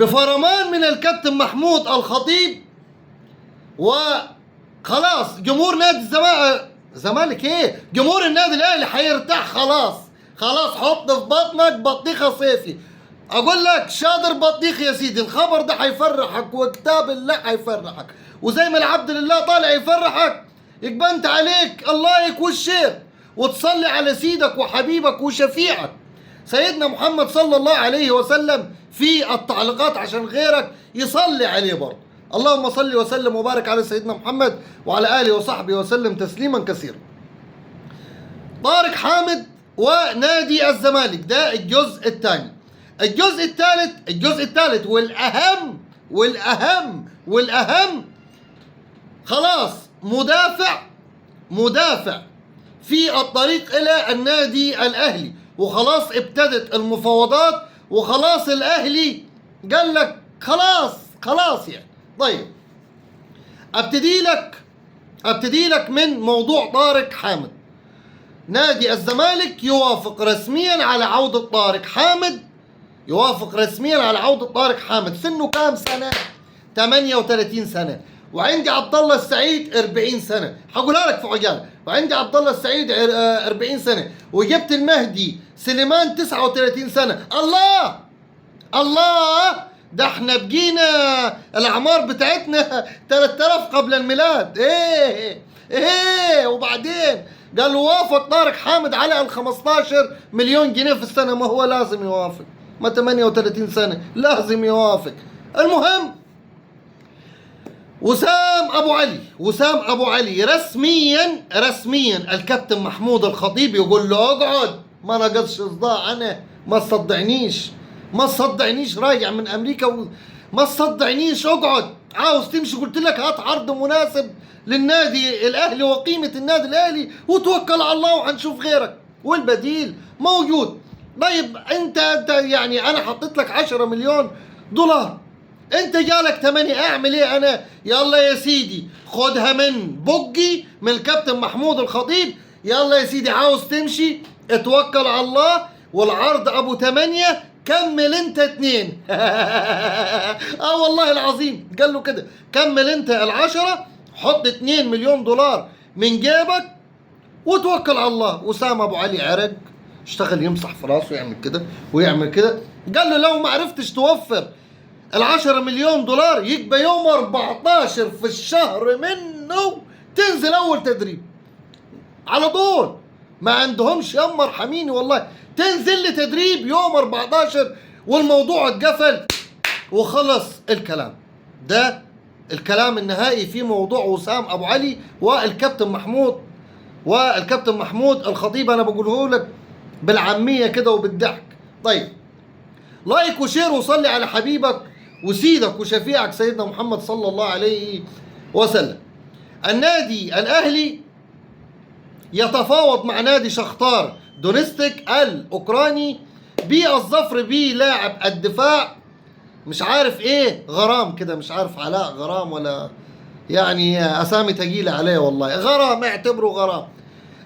بفرمان من الكابتن محمود الخطيب، وخلاص جمهور نادي الزمالك ايه، جمهور النادي الاهلي هيرتاح خلاص. خلاص حط في بطنك بطيخه صيفي. اقول لك شاطر بطيخ يا سيدي، الخبر ده هيفرحك وكتاب الله هيفرحك، وزي ما العبد لله طالع يفرحك يبقى انت عليك اللايك والشير وتصلي على سيدك وحبيبك وشفيعك سيدنا محمد صلى الله عليه وسلم في التعليقات عشان غيرك يصلي عليه برضه. اللهم صل وسلم وبارك على سيدنا محمد وعلى آله وصحبه وسلم تسليما كثيرا. طارق حامد ونادي الزمالك، ده الجزء الثاني. الجزء الثالث والأهم خلاص مدافع في الطريق إلى النادي الأهلي، وخلاص ابتدت المفاوضات، وخلاص الأهلي قال لك خلاص يعني. طيب ابتدي لك من موضوع طارق حامد. نادي الزمالك يوافق رسميا على عودة طارق حامد. سنه كام سنة؟ 38 سنة. وعندي عبد الله السعيد 40 سنة، هقولها لك في عجالة. وعندي عبد الله السعيد 40 سنة، وجبت المهدي سليمان 39 سنة. الله، ده احنا بقينا الاعمار بتاعتنا 3000 قبل الميلاد. ايه وبعدين قالوا وافق طارق حامد على 15 مليون جنيه في السنة. ما هو لازم يوافق، ما 38 سنة لازم يوافق. المهم وسام ابو علي رسميا الكابتن محمود الخطيب يقول له اقعد، ما نقصش صداع، انا ما تصدعنيش راجع من امريكا، ما تصدعنيش، اقعد. عاوز تمشي قلت لك هات عرض مناسب للنادي الاهلي وقيمة النادي الاهلي وتوكل على الله وهنشوف غيرك، والبديل موجود. طيب انت يعني انا حطيت لك 10 مليون دولار، انت جالك 8، اعمل ايه انا؟ يلا يا سيدي خدها من بقي من الكابتن محمود الخطيب. يلا يا سيدي عاوز تمشي اتوكل على الله، والعرض ابو 8 كمل انت 2. والله العظيم قال له كده، كمل انت 10، حط 2 مليون دولار من جيبك وتوكل على الله. وسام ابو علي عرق، اشتغل يمسح في راسه يعمل كده ويعمل كده. قال له لو ما عرفتش توفر 10 مليون دولار يبقى يوم 14 في الشهر منه تنزل اول تدريب على طول. ما عندهمش يما ارحميني والله، تنزل لي تدريب يوم 14 والموضوع اتقفل وخلص الكلام. ده الكلام النهائي في موضوع وسام ابو علي والكابتن محمود الخطيب. انا بقوله لك بالعاميه كده وبالضحك. طيب لايك وشير وصلي على حبيبك وسيدك وشفيعك سيدنا محمد صلى الله عليه وسلم. النادي الاهلي يتفاوض مع نادي شختار دونيتسك الاوكراني بالظفر بلاعب الدفاع، مش عارف ايه، غرام كده، مش عارف علاء غرام ولا يعني اسامي تقيله عليه والله. غرام، اعتبره غرام.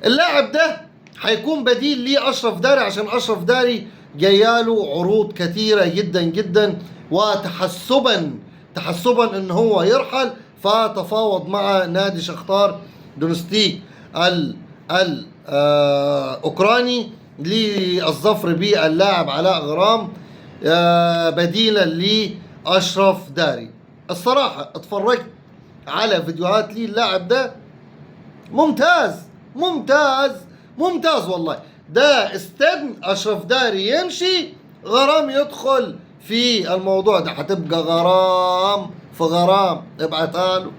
اللاعب ده هيكون بديل ليه اشرف داري، عشان اشرف داري جاياله عروض كثيره جدا جدا، وتحسبا ان هو يرحل، فتفاوض مع نادي شختار دونستيك الاوكراني للظفر باللاعب علاء غرام بديلا لاشرف داري. الصراحه اتفرجت على فيديوهات لي، اللاعب ده ممتاز والله. ده استبن اشرف داري يمشي، غرام يدخل في الموضوع ده، هتبقى غرام في غرام. ابعتها له.